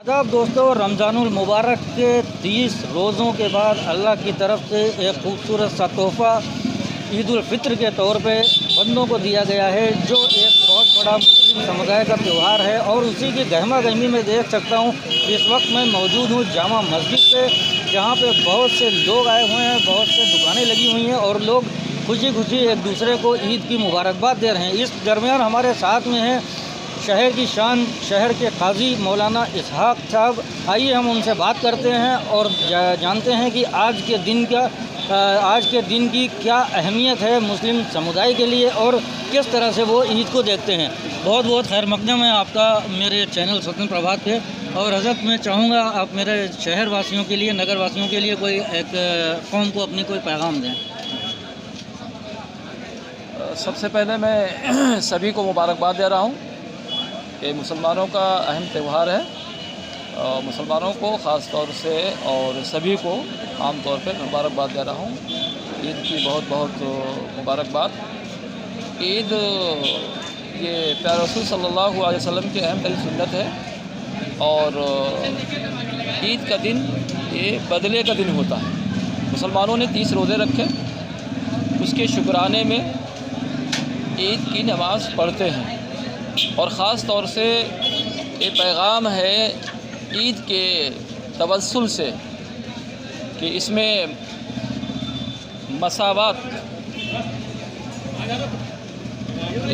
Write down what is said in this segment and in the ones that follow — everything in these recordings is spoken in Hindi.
सब दोस्तों, रमज़ानुल मुबारक के 30 रोज़ों के बाद अल्लाह की तरफ से एक खूबसूरत सा तोहफ़ा ईद उल फित्र के तौर पे बंदों को दिया गया है, जो एक बहुत बड़ा मुस्लिम समुदाय का त्यौहार है। और उसी की गहमा गहमी में देख सकता हूँ, इस वक्त मैं मौजूद हूँ जामा मस्जिद पे, जहाँ पे बहुत से लोग आए हुए हैं, बहुत से दुकानें लगी हुई हैं और लोग खुशी खुशी एक दूसरे को ईद की मुबारकबाद दे रहे हैं। इस दरमियान हमारे साथ में हैं शहर की शान, शहर के काजी मौलाना इसहाक साहब। आइए हम उनसे बात करते हैं और जानते हैं कि आज के दिन की क्या अहमियत है मुस्लिम समुदाय के लिए और किस तरह से वो ईद को देखते हैं। बहुत बहुत खैर मकदम है आपका मेरे चैनल सुल्तान प्रभात पे। और हज़रत मैं चाहूँगा आप मेरे शहर वासियों के लिए, नगर वासियों के लिए कोई एक कौम को अपनी कोई पैगाम दें। सबसे पहले मैं सभी को मुबारकबाद दे रहा हूँ। ये मुसलमानों का अहम त्यौहार है। मुसलमानों को ख़ास तौर से और सभी को आम तौर पे मुबारकबाद दे रहा हूँ। ईद की बहुत बहुत मुबारकबाद। ईद ये प्यारे रसूल सल्लल्लाहु अलैहि वसल्लम की अहम तरीन सुन्नत है और ईद का दिन ये बदले का दिन होता है। मुसलमानों ने 30 रोज़े रखे, उसके शुक्राने में ईद की नमाज़ पढ़ते हैं और ख़ास तौर से ये पैगाम है ईद के तवस्सुल से कि इसमें मसावत,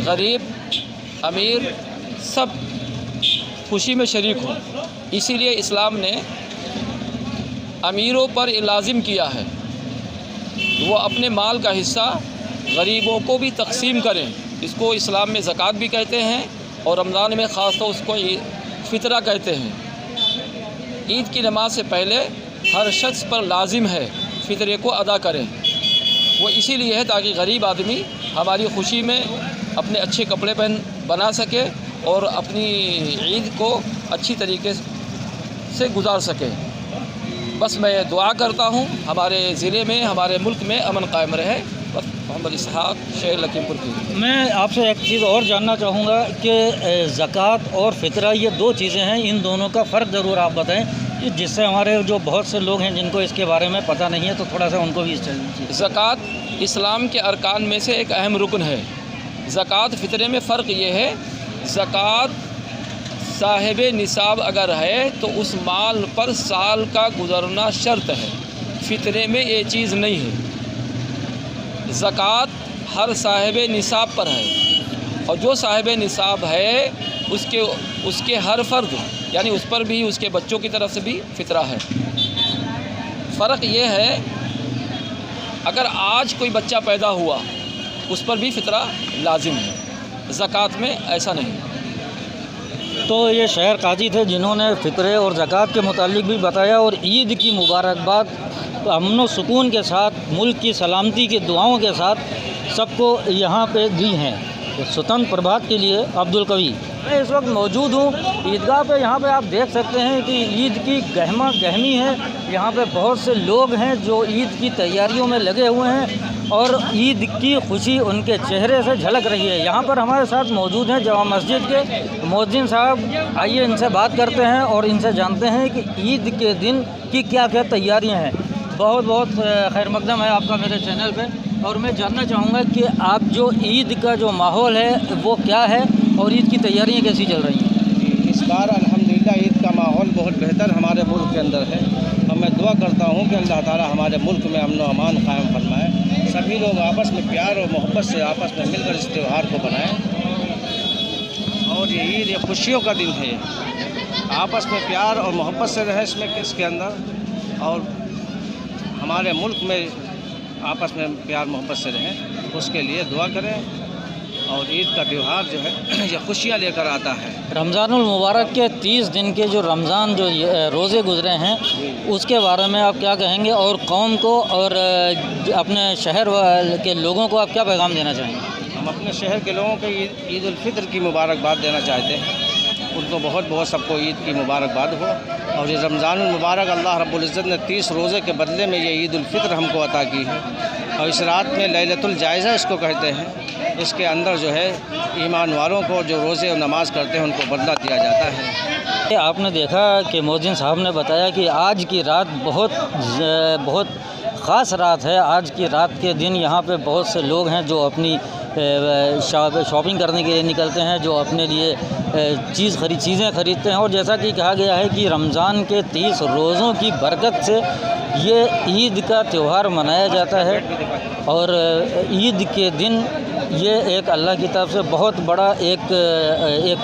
गरीब अमीर सब खुशी में शरीक हों। इसीलिए इस्लाम ने अमीरों पर लाजिम किया है वो अपने माल का हिस्सा गरीबों को भी तकसीम करें। इसको इस्लाम में ज़कात भी कहते हैं और रमज़ान में ख़ास तौर उसको फ़ितरा कहते हैं। ईद की नमाज से पहले हर शख्स पर लाजिम है फ़ितरे को अदा करें। वो इसीलिए है ताकि गरीब आदमी हमारी खुशी में अपने अच्छे कपड़े बना सके और अपनी ईद को अच्छी तरीके से गुजार सके। बस मैं दुआ करता हूँ हमारे ज़िले में, हमारे मुल्क में अमन कायम रहे। बस मोहम्मद इसहाक, शहर लखीमपुर की। मैं आपसे एक चीज़ और जानना चाहूँगा कि ज़कात और फ़ितरा ये दो चीज़ें हैं, इन दोनों का फ़र्क ज़रूर आप बताएं कि जिससे हमारे जो बहुत से लोग हैं जिनको इसके बारे में पता नहीं है, तो थोड़ा सा उनको भी ज़कात इस्लाम के अरकान में से एक अहम रुकन है। ज़कात फ़ितरे में फ़र्क ये है, ज़कात साहिब निसाब अगर है तो उस माल पर साल का गुज़रना शर्त है। फ़ितरे में ये चीज़ नहीं है। ज़कात हर साहिब निसाब पर है और जो साहिब निसाब है उसके हर फ़र्द यानी उस पर भी उसके बच्चों की तरफ से भी फ़ितरा है। फ़र्क ये है अगर आज कोई बच्चा पैदा हुआ उस पर भी फ़ितरा लाजिम है, ज़कात में ऐसा नहीं। तो ये शहर काजी थे जिन्होंने फ़ितरे और ज़कात के मुतालिक भी बताया और ईद की मुबारकबाद अमन व सुकून के साथ, मुल्क की सलामती की दुआओं के साथ सबको यहाँ पे दी हैं। तो स्वतंत्र प्रभात के लिए अब्दुल कवी। मैं इस वक्त मौजूद हूँ ईदगाह पे। यहाँ पे आप देख सकते हैं कि ईद की गहमा गहमी है। यहाँ पे बहुत से लोग हैं जो ईद की तैयारियों में लगे हुए हैं और ईद की खुशी उनके चेहरे से झलक रही है। यहाँ पर हमारे साथ मौजूद हैं जामा मस्जिद के मुअज्जिन साहब। आइए इनसे बात करते हैं और इनसे जानते हैं कि ईद के दिन की क्या क्या तैयारियाँ हैं। बहुत बहुत खैर मकदम है आपका मेरे चैनल पे। और मैं जानना चाहूँगा कि आप जो ईद का जो माहौल है वो क्या है और ईद की तैयारियाँ कैसी चल रही हैं। इस बार अल्हम्दुलिल्लाह ईद का माहौल बहुत बेहतर हमारे मुल्क के अंदर है और मैं दुआ करता हूँ कि अल्लाह ताला हमारे मुल्क में अमन व अमान कायम फरमाए। सभी लोग आपस में प्यार और मोहब्बत से आपस में मिलकर इस त्यौहार को बनाएं। और ये ईद ये खुशियों का दिन है। आपस में प्यार और मोहब्बत से रहें इसके अंदर और हमारे मुल्क में आपस में प्यार मोहब्बत से रहें, उसके लिए दुआ करें। और ईद का त्यौहार जो है ये खुशियाँ लेकर आता है। रमज़ानुल मुबारक के 30 दिन के जो रमज़ान जो रोज़े गुज़रे हैं उसके बारे में आप क्या कहेंगे और कौम को और अपने शहर के लोगों को आप क्या पैगाम देना चाहेंगे। हम अपने शहर के लोगों को ईद उल फित्र की मुबारकबाद देना चाहते हैं। उनको बहुत बहुत सबको ईद की मुबारकबाद हो। और ये रमज़ानुल मुबारक अल्लाह रब्बुल इज़्ज़त ने 30 रोज़े के बदले में ये ईद उल फित्र हमको अता की है। और इस रात में लैलतुल जायज़ा इसको कहते हैं। इसके अंदर जो है ईमान वालों को जो रोज़े और नमाज करते हैं उनको बदला दिया जाता है। आपने देखा कि मौज़िन साहब ने बताया कि आज की रात बहुत ख़ास रात है। आज की रात के दिन यहाँ पे बहुत से लोग हैं जो अपनी शॉपिंग करने के लिए निकलते हैं, जो अपने लिए चीज़ें ख़रीदते हैं। और जैसा कि कहा गया है कि रमज़ान के 30 रोज़ों की बरकत से ये ईद का त्यौहार मनाया जाता है। और ईद के दिन ये एक अल्लाह की तरफ से बहुत बड़ा एक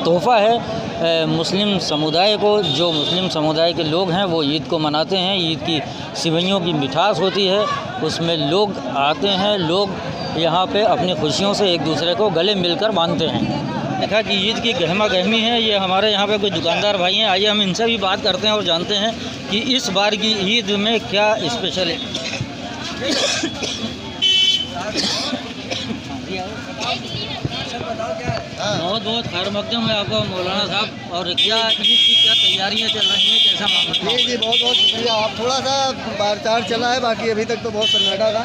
तोहफ़ा है मुस्लिम समुदाय को। जो मुस्लिम समुदाय के लोग हैं वो ईद को मनाते हैं। ईद की सिवैयों की मिठास होती है, उसमें लोग आते हैं, लोग यहाँ पे अपनी खुशियों से एक दूसरे को गले मिलकर बांधते हैं। देखा कि ईद की गहमा गहमी है। ये हमारे यहाँ पे कोई दुकानदार भाई हैं, आइए हम इनसे भी बात करते हैं और जानते हैं कि इस बार की ईद में क्या स्पेशल है। बहुत बहुत खैर मकदम है आपका मौलाना साहब। और क्या ईद की क्या तैयारियां चल रही हैं, कैसा मामला? जी बहुत बहुत शुक्रिया। आप थोड़ा सा बार चला है, बाकी अभी तक तो बहुत सन्नाटा था।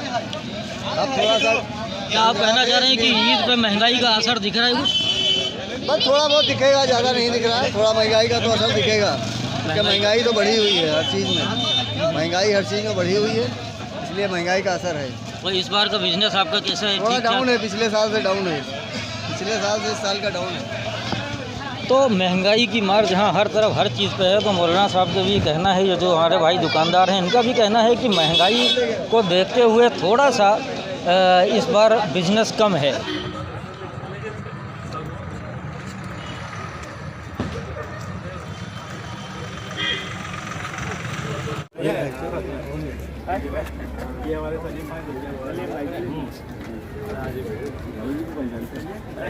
अब थोड़ा सा क्या आप कहना चाह रहे हैं कि ईद पे महंगाई का असर दिख रहा है कुछ? बस थोड़ा बहुत दिखेगा, ज़्यादा नहीं दिख रहा है। थोड़ा महंगाई का तो असर दिखेगा, क्योंकि महंगाई तो बढ़ी हुई है हर चीज़ में। महंगाई हर चीज़ में बढ़ी हुई है, इसलिए महंगाई का असर है। और इस बार का बिजनेस आपका कैसा है? थोड़ा डाउन है, पिछले साल से डाउन है। पिछले साल से इस साल का डाउन है। तो महंगाई की मार जहाँ हर तरफ हर चीज़ पे है, तो मौलाना साहब का भी कहना है, ये जो हमारे भाई दुकानदार हैं इनका भी कहना है कि महंगाई को देखते हुए थोड़ा सा इस बार बिजनेस कम है। ये हमारे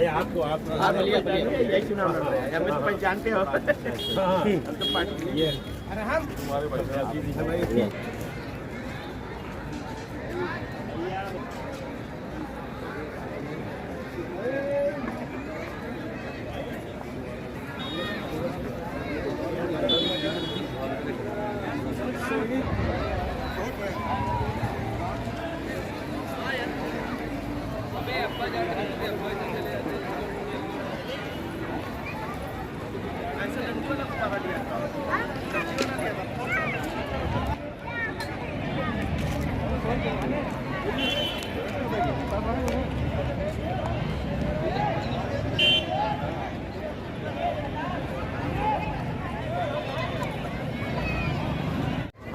आपको आप पहचानते हो। अरे हम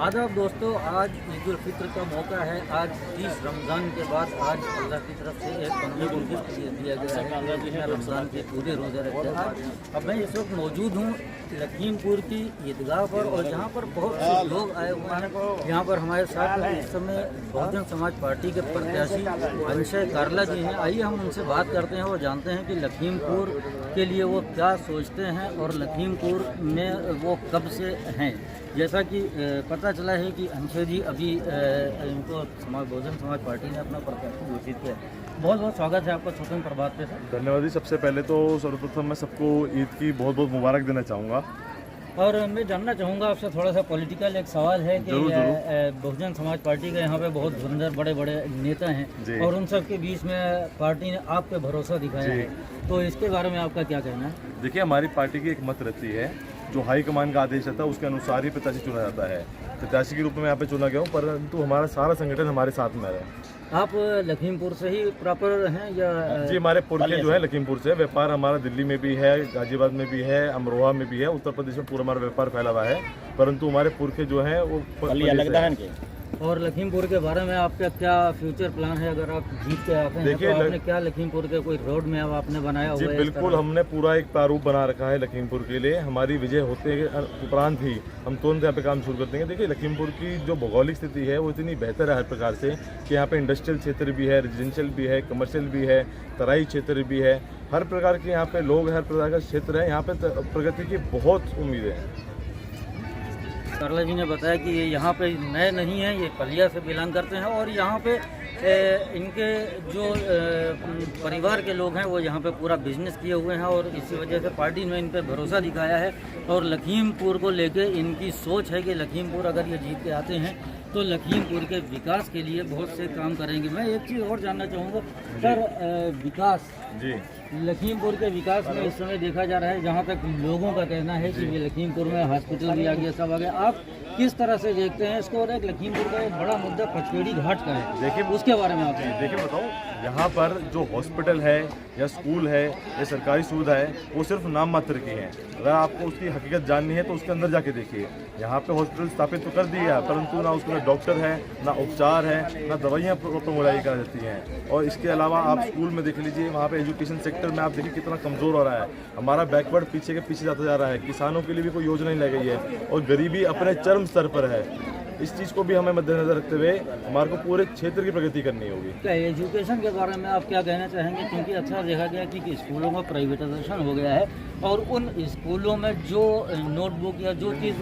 आदाब दोस्तों, आज ईद उल फित्र का मौका है। आज 30 रमज़ान के बाद आज अल्लाह की तरफ से एक बंदे को गिफ्ट दिया गया है जिसने रमज़ान के पूरे रोज़े रखे हैं। अब मैं इस वक्त मौजूद हूँ लखीमपुर की ईदगाह पर, और यहाँ पर बहुत से लोग आए हुए हैं। यहाँ पर हमारे साथ इस समय बहुजन समाज पार्टी के प्रत्याशी अंशय कारला जी हैं। आइए हम उनसे बात करते हैं और जानते हैं कि लखीमपुर के लिए वो क्या सोचते हैं और लखीमपुर में वो कब से हैं। जैसा कि पता चला है कि अंशय जी अभी इनको बहुजन समाज पार्टी ने अपना प्रत्याशी घोषित किया। बहुत बहुत स्वागत है आपका स्वतंत्र प्रभात पे सर। धन्यवाद जी। सबसे पहले तो सर्वप्रथम मैं सबको ईद की बहुत बहुत मुबारक देना चाहूँगा। और मैं जानना चाहूँगा आपसे थोड़ा सा पॉलिटिकल एक सवाल है कि बहुजन समाज पार्टी के यहाँ पे बहुत धुरंधर बड़े बड़े नेता हैं और उन सब के बीच में पार्टी ने आप पे भरोसा दिखाया है, तो इसके बारे में आपका क्या कहना है? देखिए, हमारी पार्टी की एक मत रहती है, जो हाईकमान का आदेश रहता है उसके अनुसार ही प्रत्याशी चुना जाता है। प्रत्याशी के रूप में यहाँ पे चुना गया हूँ, परंतु हमारा सारा संगठन हमारे साथ में है। आप लखीमपुर से ही प्रॉपर हैं या? जी, हमारे पुरखे जो है लखीमपुर से। व्यापार हमारा दिल्ली में भी है, गाजियाबाद में भी है, अमरोहा में भी है, उत्तर प्रदेश में पूरा हमारा व्यापार फैला हुआ है, परंतु हमारे पुरखे जो है वो और लखीमपुर के बारे में आपका क्या फ्यूचर प्लान है अगर आप जीत के आते हैं? तो आपने क्या लखीमपुर के कोई रोड मैप आपने बनाया हुआ है? बिल्कुल, हमने पूरा एक प्रारूप बना रखा है लखीमपुर के लिए। हमारी विजय होते उपरांत ही हम तुरंत यहाँ पे काम शुरू कर देंगे। देखिए, लखीमपुर की जो भौगोलिक स्थिति है वो इतनी बेहतर है हर प्रकार से कि यहाँ पे इंडस्ट्रियल क्षेत्र भी है, रेजिडेंशियल भी है, कमर्शियल भी है, तराई क्षेत्र भी है, हर प्रकार के यहाँ पे लोग, हर प्रकार का क्षेत्र है। यहाँ पे प्रगति की बहुत उम्मीदें हैं। कारला जी ने बताया कि ये यहाँ पे नए नहीं हैं, ये पलिया से बिलोंग करते हैं और यहाँ पे इनके जो परिवार के लोग हैं वो यहाँ पे पूरा बिजनेस किए हुए हैं और इसी वजह से पार्टी ने इन पे भरोसा दिखाया है और लखीमपुर को लेके इनकी सोच है कि लखीमपुर अगर ये जीत के आते हैं तो लखीमपुर के विकास के लिए बहुत से काम करेंगे। मैं एक चीज़ और जानना चाहूँगा सर, विकास जी लखीमपुर के विकास में इस समय देखा जा रहा है, जहाँ तक लोगों का कहना है कि ये लखीमपुर में हॉस्पिटल भी आ गया, सब आ गया, आप किस तरह से देखते हैं इसको? और एक लखीमपुर का एक बड़ा मुद्दा पचपेड़ी घाट का है, देखिए उसके बारे में आप देखिए बताऊँ, यहाँ पर जो हॉस्पिटल है या स्कूल है या सरकारी सुविधा है वो सिर्फ नाम मात्र की है। अगर आपको उसकी हकीकत जाननी है तो उसके अंदर जाके देखिए। यहाँ पे हॉस्पिटल स्थापित तो कर दिया है परंतु ना उसमें डॉक्टर है, ना उपचार है, ना दवाइयाँ प्रॉपर मुहैया कराई जाती हैं। और इसके अलावा आप स्कूल में देख लीजिए, वहाँ पे एजुकेशन सेक्टर में आप देखिए कितना कमज़ोर हो रहा है। हमारा बैकवर्ड पीछे के पीछे जाता जा रहा है। किसानों के लिए भी कोई योजना नहीं लाई गई है और गरीबी अपने चरम स्तर पर है। इस चीज़ को भी हमें मद्देनजर रखते हुए हमारे को पूरे क्षेत्र की प्रगति करनी होगी। क्या एजुकेशन के बारे में आप क्या कहना चाहेंगे? क्योंकि अच्छा देखा गया कि स्कूलों का प्राइवेटाइजेशन हो गया है और उन स्कूलों में जो नोटबुक या जो चीज़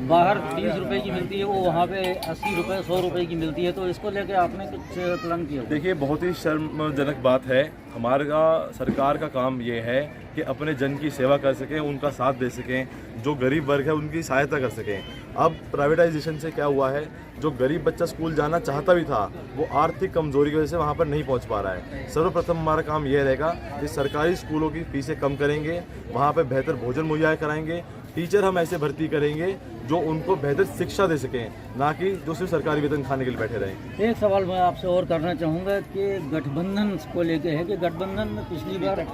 बाहर 30 रुपए की मिलती है वो वहाँ पे 80 रुपये 100 रुपये की मिलती है, तो इसको लेकर आपने कुछ प्लान किया? देखिए, बहुत ही शर्मजनक बात है। हमारा सरकार का काम ये है कि अपने जन की सेवा कर सकें, उनका साथ दे सकें, जो गरीब वर्ग है उनकी सहायता कर सकें। अब प्राइवेटाइजेशन से क्या हुआ है, जो गरीब बच्चा स्कूल जाना चाहता भी था वो आर्थिक कमजोरी की वजह से वहाँ पर नहीं पहुँच पा रहा है। सर्वप्रथम हमारा काम यह रहेगा कि सरकारी स्कूलों की फीसें कम करेंगे, वहाँ पर बेहतर भोजन मुहैया कराएंगे, टीचर हम ऐसे भर्ती करेंगे जो उनको बेहतर शिक्षा दे सकें, ना कि जो सिर्फ सरकारी वेतन खाने के लिए बैठे रहें। एक सवाल मैं आपसे और करना चाहूँगा कि गठबंधन को लेके है कि गठबंधन में पिछली बार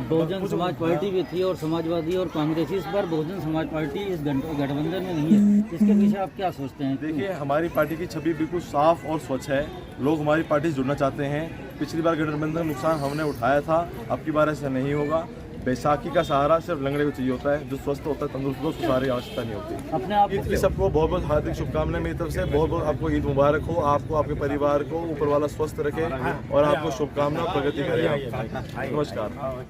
बहुजन समाज पार्टी भी थी और समाजवादी और कांग्रेसी, इस बार बहुजन समाज पार्टी इस गठबंधन में नहीं है, इसके पीछे आप क्या सोचते हैं? देखिए, हमारी पार्टी की छवि बिल्कुल साफ और स्वच्छ है। लोग हमारी पार्टी से जुड़ना चाहते हैं। पिछली बार गठबंधन का नुकसान हमने उठाया था, अब की बार ऐसा नहीं होगा। बैसाखी का सहारा सिर्फ लंगड़े को चाहिए होता है, जो स्वस्थ होता है, तंदुरुस्त, उसको सहारे की आवश्यकता नहीं होती। अपने आप ईद की सबको बहुत बहुत हार्दिक शुभकामनाएं मेरी तरफ से। बहुत बहुत आपको ईद मुबारक हो। आपको, आपके परिवार को ऊपर वाला स्वस्थ रखे और आपको शुभकामनाएं, प्रगति करें। नमस्कार।